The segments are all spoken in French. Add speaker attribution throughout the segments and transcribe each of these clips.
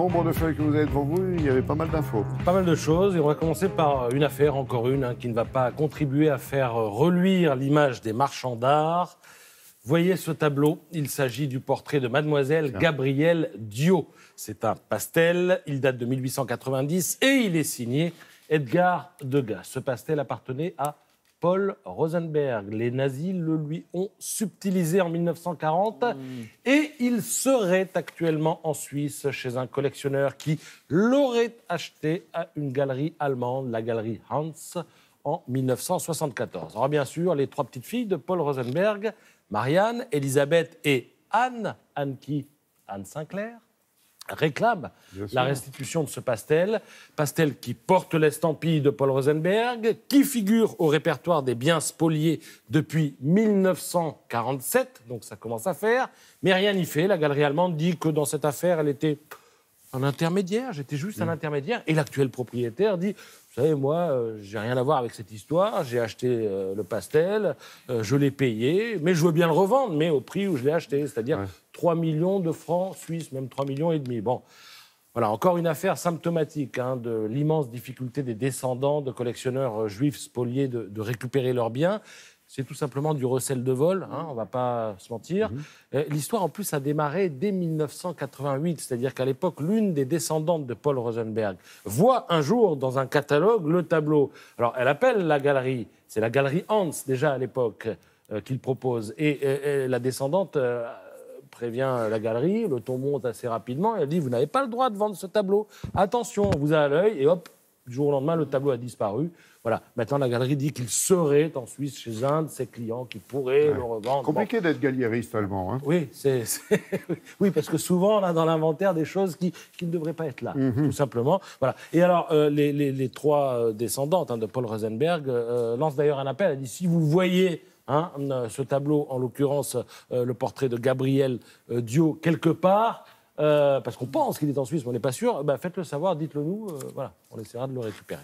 Speaker 1: nombre de feuilles que vous avez devant vous, il y avait pas mal d'infos.
Speaker 2: Pas mal de choses, et on va commencer par une affaire, encore une, qui ne va pas contribuer à faire reluire l'image des marchands d'art. Voyez ce tableau, il s'agit du portrait de mademoiselle Gabrielle Diot. C'est un pastel, il date de 1890 et il est signé Edgar Degas. Ce pastel appartenait à Paul Rosenberg. Les nazis le lui ont subtilisé en 1940 et il serait actuellement en Suisse chez un collectionneur qui l'aurait acheté à une galerie allemande, la galerie Hans, en 1974. Alors bien sûr, les trois petites filles de Paul Rosenberg, Marianne, Elisabeth et Anne Sinclair, réclament la restitution de ce pastel qui porte l'estampille de Paul Rosenberg, qui figure au répertoire des biens spoliés depuis 1947, donc ça commence à faire, mais rien n'y fait. La galerie allemande dit que dans cette affaire, elle était un intermédiaire, j'étais juste un intermédiaire, et l'actuel propriétaire dit: vous savez, moi, j'ai rien à voir avec cette histoire, j'ai acheté le pastel, je l'ai payé, mais je veux bien le revendre, mais au prix où je l'ai acheté, c'est-à-dire 3 millions de francs suisses, même 3,5 millions. Bon, voilà, encore une affaire symptomatique de l'immense difficulté des descendants de collectionneurs juifs spoliés de récupérer leurs biens. C'est tout simplement du recel de vol, on ne va pas se mentir. L'histoire, en plus, a démarré dès 1988, c'est-à-dire qu'à l'époque, l'une des descendantes de Paul Rosenberg voit un jour dans un catalogue le tableau. Alors, elle appelle la galerie, c'est la galerie Hans, déjà à l'époque, qu'il propose. Et la descendante prévient la galerie, le ton monte assez rapidement, et elle dit: vous n'avez pas le droit de vendre ce tableau. Attention, on vous a à l'œil, et hop, du jour au lendemain, le tableau a disparu. Voilà. Maintenant, la galerie dit qu'il serait en Suisse chez un de ses clients qui pourrait le revendre.
Speaker 1: Compliqué d'être galliériste allemand.
Speaker 2: Oui, oui, parce que souvent, on a dans l'inventaire des choses qui ne devraient pas être là, tout simplement. Voilà. Et alors, les trois descendantes de Paul Rosenberg lancent d'ailleurs un appel. Elle dit: si vous voyez ce tableau, en l'occurrence le portrait de Gabrielle Diot, quelque part, parce qu'on pense qu'il est en Suisse, mais on n'est pas sûr, faites-le savoir, dites-le nous, voilà, on essaiera de le récupérer.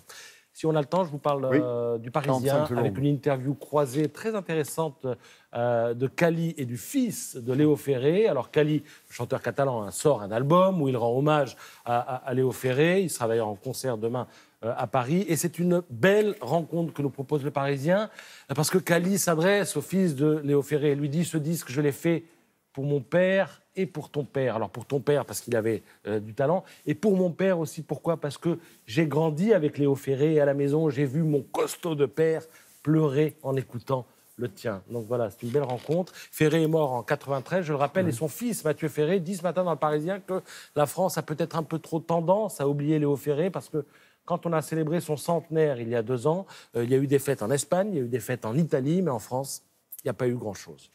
Speaker 2: Si on a le temps, je vous parle du Parisien, avec une interview croisée très intéressante de Cali et du fils de Léo Ferré. Alors Cali, le chanteur catalan, sort un album où il rend hommage à Léo Ferré. Il sera d'ailleurs en concert demain à Paris. Et c'est une belle rencontre que nous propose le Parisien, parce que Cali s'adresse au fils de Léo Ferré et lui dit: ce disque, je l'ai fait pour mon père et pour ton père. Alors pour ton père, parce qu'il avait du talent, et pour mon père aussi. Pourquoi ? Parce que j'ai grandi avec Léo Ferré, et à la maison, j'ai vu mon costaud de père pleurer en écoutant le tien. Donc voilà, c'est une belle rencontre. Ferré est mort en 93, je le rappelle, et son fils, Mathieu Ferré, dit ce matin dans le Parisien que la France a peut-être un peu trop tendance à oublier Léo Ferré, parce que quand on a célébré son centenaire il y a 2 ans, il y a eu des fêtes en Espagne, il y a eu des fêtes en Italie, mais en France, il n'y a pas eu grand-chose.